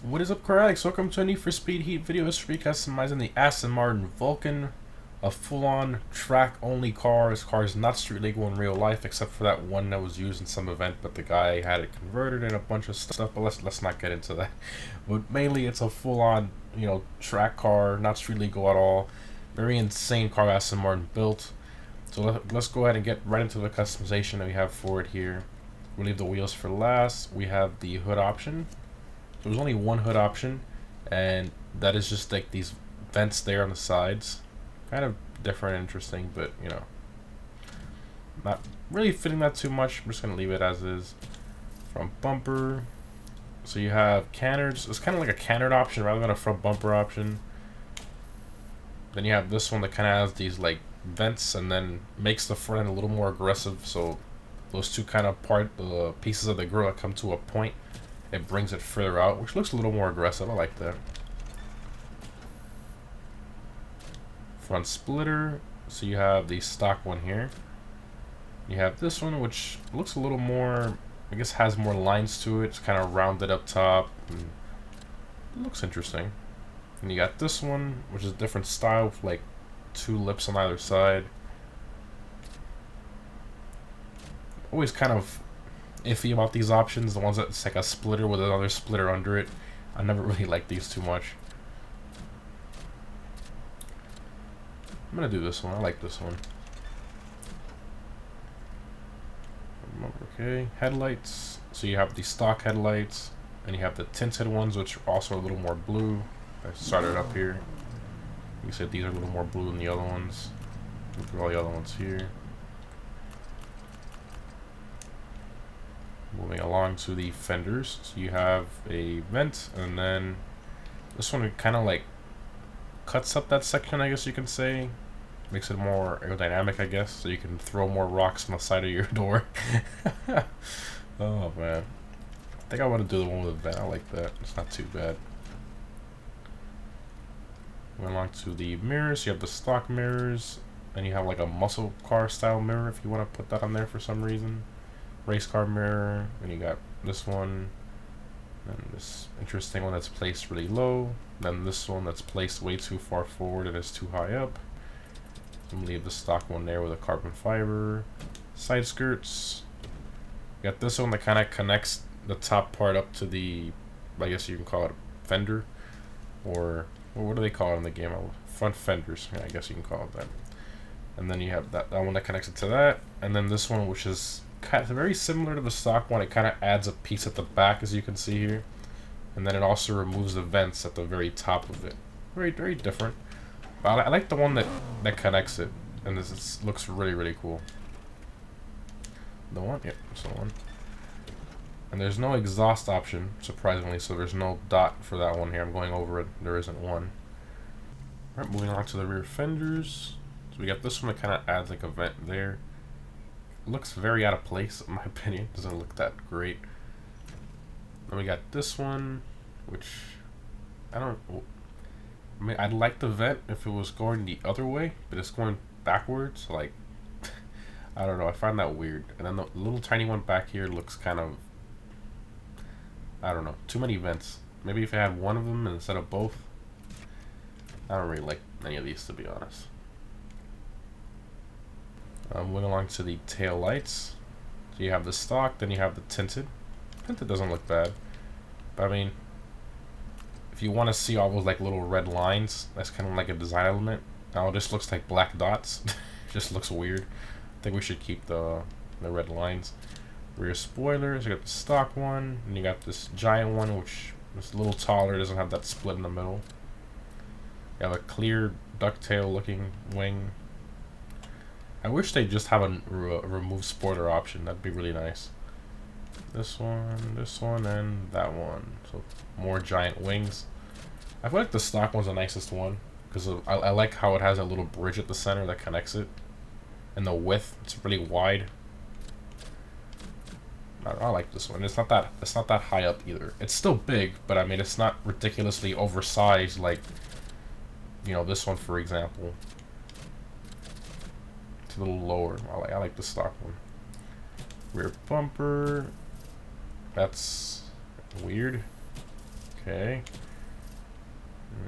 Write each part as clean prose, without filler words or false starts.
What is up, Correct? Welcome to a Need for Speed Heat video. This week customizing the Aston Martin Vulcan, a full-on track-only car. This car is not street legal in real life, except for that one that was used in some event. But the guy had it converted and a bunch of stuff. But let's not get into that. But mainly, it's a full-on track car, not street legal at all. Very insane car Aston Martin built. So let's go ahead and get right into the customization that we have for it here. We'll leave the wheels for last. We have the hood option. So there's only one hood option, and that is just like these vents there on the sides. Kind of different and interesting, but not really fitting that too much. I'm just gonna leave it as is. Front bumper. So you have canners. It's kind of like a canard option rather than a front bumper option. Then you have this one that kind of has these like vents and then makes the front end a little more aggressive. So those two kind of pieces of the grill that come to a point, it brings it further out, which looks a little more aggressive. I like that. Front splitter. So you have the stock one here. You have this one, which looks a little more, I guess has more lines to it. It's kind of rounded up top. And it looks interesting. And you got this one, which is a different style with like two lips on either side. Always kind of iffy about these options, the ones that's like a splitter with another splitter under it. I never really liked these too much. I'm gonna do this one. I like this one. Okay, headlights. So you have the stock headlights, and you have the tinted ones, which are also a little more blue. I started up here. You said these are a little more blue than the other ones. Look at all the other ones here. Moving along to the fenders, so you have a vent, and then this one kind of like cuts up that section, I guess you can say. Makes it more aerodynamic, I guess, so you can throw more rocks on the side of your door. Oh man, I think I want to do the one with a vent. I like that. It's not too bad. Moving along to the mirrors, you have the stock mirrors, and you have like a muscle car style mirror if you want to put that on there for some reason. Race car mirror, and you got this one, and this interesting one that's placed really low, then this one that's placed way too far forward and is too high up. I'm gonna leave the stock one there with a carbon fiber. Side skirts. You got this one that kind of connects the top part up to the, I guess you can call it a fender, or what do they call it in the game? Front fenders, yeah, I guess you can call it that. And then you have that one that connects it to that, and then this one, which is kind of very similar to the stock one. It kind of adds a piece at the back, as you can see here, and then it also removes the vents at the very top of it. Very, very different. But I like the one that connects it, and this looks really, really cool. The one, yep, this one. And there's no exhaust option, surprisingly, so there's no dot for that one here. I'm going over it. There isn't one. All right, moving on to the rear fenders. So we got this one that kind of adds like a vent there. Looks very out of place in my opinion. Doesn't look that great. Then we got this one, which I mean, I'd like the vent if it was going the other way, but it's going backwards. Like, I don't know. I find that weird. And then the little tiny one back here looks kind of, I don't know. Too many vents. Maybe if I had one of them instead of both. I don't really like any of these, to be honest. Moving along to the tail lights. So you have the stock, then you have the tinted. Tinted doesn't look bad, but I mean, if you want to see all those like little red lines, that's kind of like a design element. Now it just looks like black dots. Just looks weird. I think we should keep the red lines. Rear spoilers. You got the stock one, and you got this giant one, which is a little taller. Doesn't have that split in the middle. You have a clear ducktail looking wing. I wish they just have a remove spoiler option. That'd be really nice. This one, and that one. So more giant wings. I feel like the stock one's the nicest one because I like how it has a little bridge at the center that connects it, and the width, it's really wide. I like this one. It's not that high up either. It's still big, but I mean it's not ridiculously oversized like this one, for example. A little lower. I like the stock one. Rear bumper. That's weird. Okay.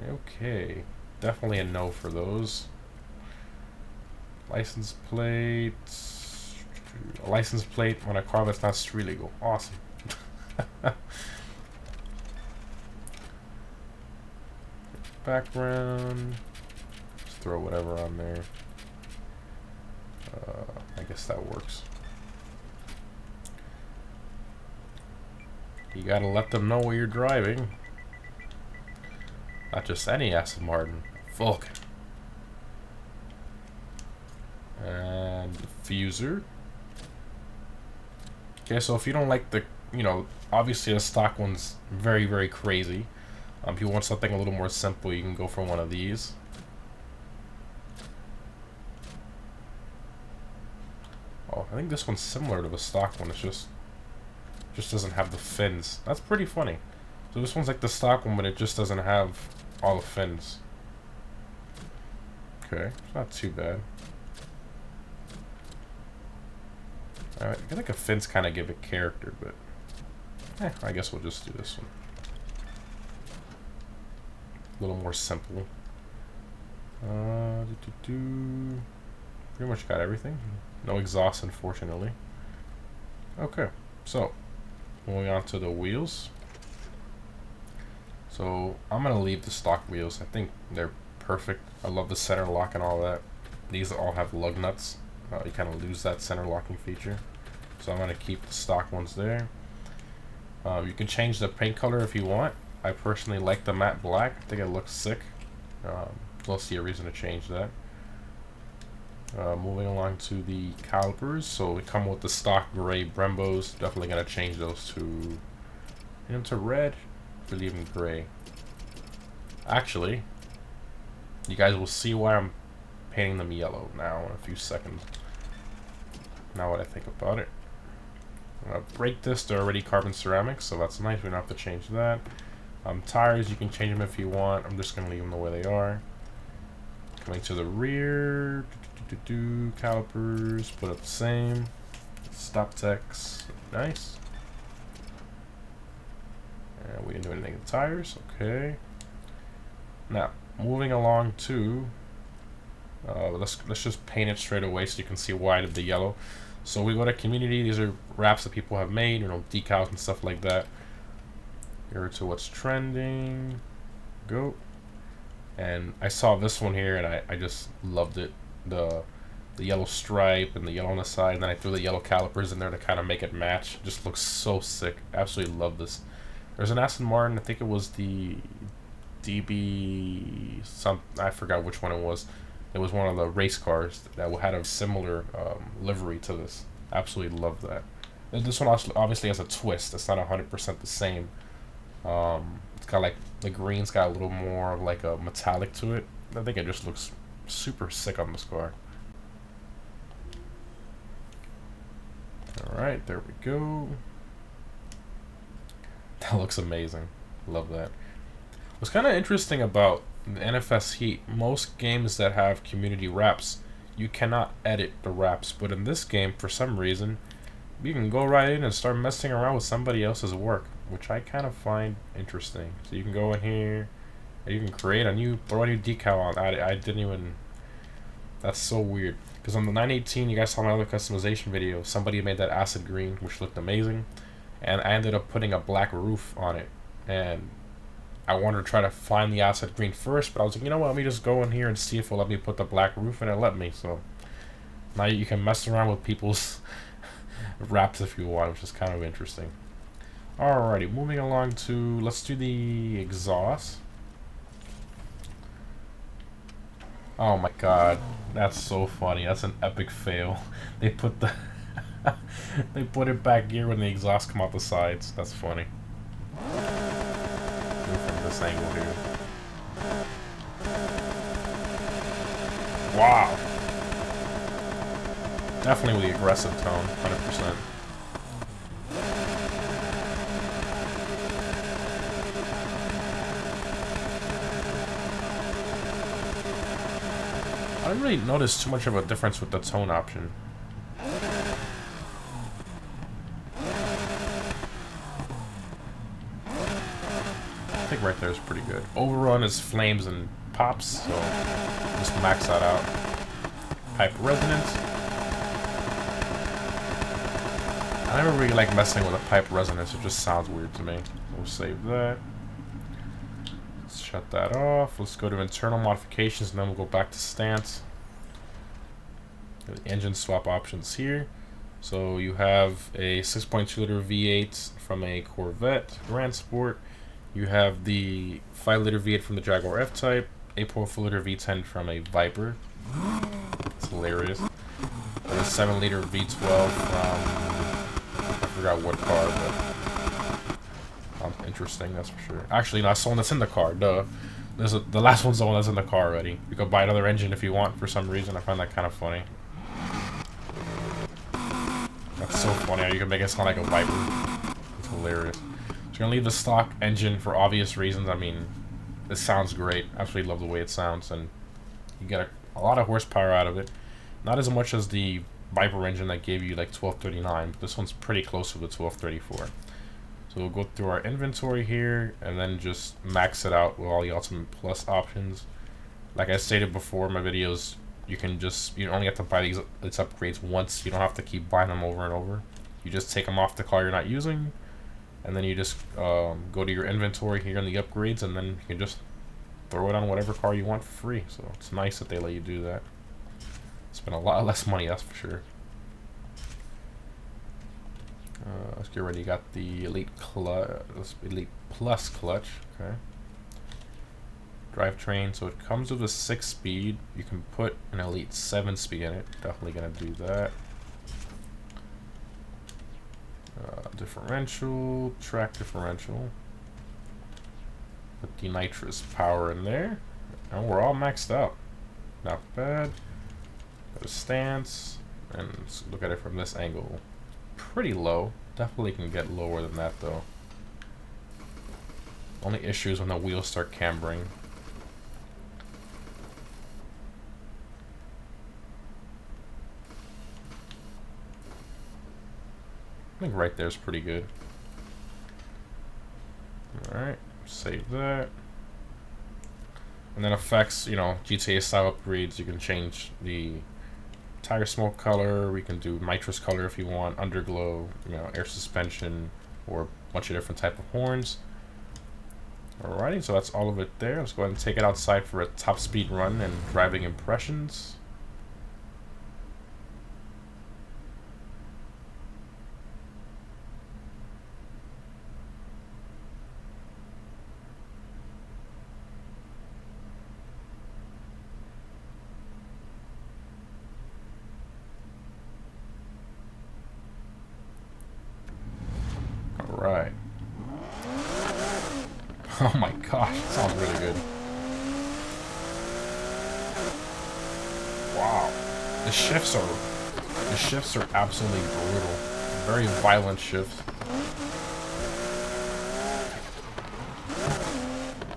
Okay. Definitely a no for those. License plate. A license plate on a car that's not street legal. Awesome. Background. Just throw whatever on there. I guess that works. You gotta let them know what you're driving. Not just any Aston Martin. Vulcan. And diffuser. Okay, so if you don't like the, obviously the stock one's very, very crazy. If you want something a little more simple, you can go for one of these. Oh, I think this one's similar to the stock one. It's just doesn't have the fins. That's pretty funny. So this one's like the stock one, but it just doesn't have all the fins. Okay, it's not too bad. I feel like the fins kind of give it character, but I guess we'll just do this one. A little more simple. Pretty much got everything. No exhaust, unfortunately. Okay, so moving on to the wheels. So I'm gonna leave the stock wheels. I think they're perfect. I love the center lock and all that. These all have lug nuts. You kind of lose that center locking feature. So I'm gonna keep the stock ones there. You can change the paint color if you want. I personally like the matte black. I think it looks sick. Don't see a reason to change that. Moving along to the calipers. So we come with the stock gray Brembos. Definitely gonna change those to red, or even gray. Actually, you guys will see why I'm painting them yellow now in a few seconds. Now what I think about it. I'm gonna break this. They're already carbon ceramic, so that's nice. We don't have to change that. Tires, you can change them if you want. I'm just gonna leave them the way they are. Coming to the rear, calipers, put up the same. Stop techs, nice. And we didn't do anything with the tires, okay. Now, moving along to, let's just paint it straight away so you can see why the yellow. So we go to community. These are wraps that people have made, decals and stuff like that. Here to what's trending. Go. And I saw this one here, and I just loved it. The yellow stripe and the yellow on the side, and then I threw the yellow calipers in there to kind of make it match. It just looks so sick. Absolutely love this. There's an Aston Martin. I think it was the DB I forgot which one it was. It was one of the race cars that had a similar livery to this. Absolutely love that. And this one obviously has a twist. It's not 100% the same. It's got like the green's got a little more of like a metallic to it. I think it just looks super sick on this car. Alright, there we go. That looks amazing. Love that. What's kind of interesting about the NFS Heat, most games that have community wraps, you cannot edit the wraps. But in this game, for some reason, you can go right in and start messing around with somebody else's work, which I kind of find interesting. So you can go in here, and you can create throw a new decal on. I didn't even, that's so weird. Because on the 918, you guys saw my other customization video, somebody made that acid green, which looked amazing. And I ended up putting a black roof on it. And I wanted to try to find the acid green first, but I was like, you know what, let me just go in here and see if it'll let me put the black roof, and it let me. So now you can mess around with people's wraps if you want, which is kind of interesting. Alrighty, moving along to, let's do the exhaust. Oh my god, that's so funny. That's an epic fail. They put the they put it back here when the exhaust come out the sides. That's funny. From this angle here. Wow. Definitely the aggressive tone, 100%. I didn't really notice too much of a difference with the tone option. I think right there is pretty good. Overrun is flames and pops, so just max that out. Pipe resonance. I never really like messing with a pipe resonance, it just sounds weird to me. We'll save that. Let's shut that off. Let's go to internal modifications and then we'll go back to stance. The engine swap options here. So you have a 6.2 liter V8 from a Corvette Grand Sport. You have the 5 liter V8 from the Jaguar F-Type. 8.4 liter V10 from a Viper. It's hilarious. And a 7 liter V12 from, I forgot what car, but interesting, that's for sure. Actually, no, that's the one that's in the car, duh. The last one's the one that's in the car already. You can buy another engine if you want for some reason. I find that kind of funny. That's so funny how you can make it sound like a Viper. It's hilarious. So you're gonna leave the stock engine for obvious reasons. I mean, it sounds great. Absolutely love the way it sounds, and you get a lot of horsepower out of it. Not as much as the Viper engine that gave you like 1239. This one's pretty close to the 1234. So we'll go through our inventory here and then just max it out with all the Ultimate Plus options. Like I stated before in my videos, you only have to buy these upgrades once. You don't have to keep buying them over and over. You just take them off the car you're not using, and then you just go to your inventory here in the upgrades, and then you can just throw it on whatever car you want for free. So it's nice that they let you do that. Spend a lot less money, that's for sure. Let's get ready. You got the Elite Plus clutch. Okay. Drivetrain, so it comes with a 6-speed. You can put an Elite 7-speed in it. Definitely gonna do that. Differential, track differential. Put the nitrous power in there, and we're all maxed out. Not bad. Go to stance, and let's look at it from this angle. Pretty low. Definitely can get lower than that though. Only issue is when the wheels start cambering. I think right there is pretty good. Alright, save that. And then effects, GTA style upgrades, you can change the tire smoke color, we can do nitrous color if you want, underglow, air suspension, or a bunch of different type of horns. Alrighty, so that's all of it there. Let's go ahead and take it outside for a top speed run and driving impressions. Alright. Oh my gosh, that sounds really good. Wow. The shifts are absolutely brutal. Very violent shifts.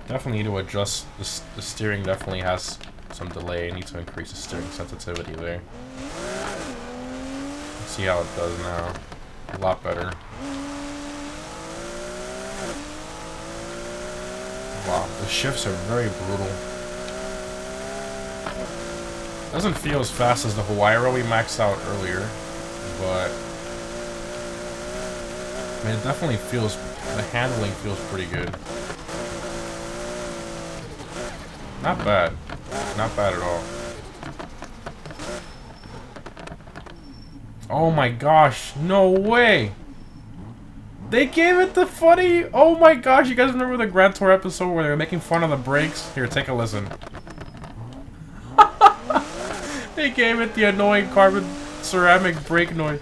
Definitely need to adjust the steering. Definitely has some delay. I need to increase the steering sensitivity there. Let's see how it does now. A lot better. Wow, the shifts are very brutal. Doesn't feel as fast as the Huayra we maxed out earlier, but I mean, it definitely feels, the handling feels pretty good. Not bad. Not bad at all. Oh my gosh, no way! They gave it the funny... Oh my gosh, you guys remember the Grand Tour episode where they were making fun of the brakes? Here, take a listen. They gave it the annoying carbon ceramic brake noise.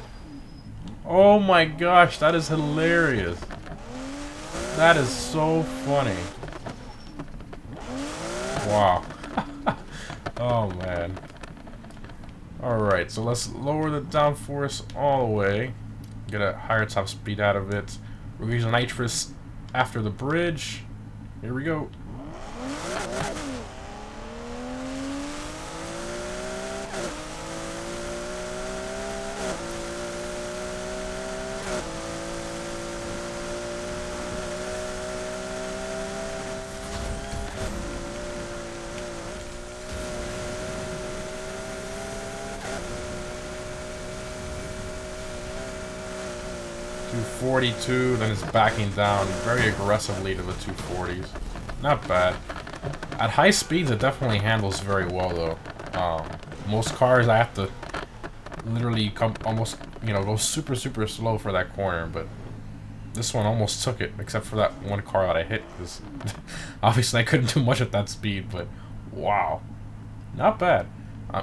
Oh my gosh, that is hilarious. That is so funny. Wow. Oh man. Alright, so let's lower the downforce all the way. Get a higher top speed out of it. We're using nitrous after the bridge. Here we go. 242, then it's backing down very aggressively to the 240s. Not bad. At high speeds, it definitely handles very well, though. Most cars, I have to literally come almost, you know, go super, super slow for that corner, but this one almost took it, except for that one car that I hit, because obviously I couldn't do much at that speed, but wow. Not bad.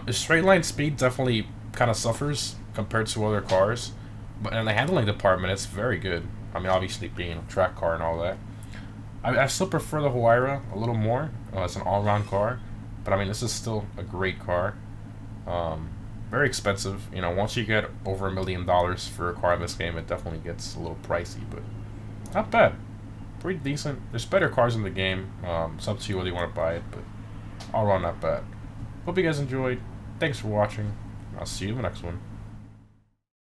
The straight line speed definitely kind of suffers compared to other cars, but in the handling department, it's very good. I mean, obviously being a track car and all that. I still prefer the Huayra a little more. It's an all-round car, but I mean, this is still a great car. Very expensive. You know, once you get over $1 million for a car in this game, it definitely gets a little pricey, but not bad. Pretty decent. There's better cars in the game. It's up to you whether you want to buy it, but all around not bad. Hope you guys enjoyed. Thanks for watching. I'll see you in the next one.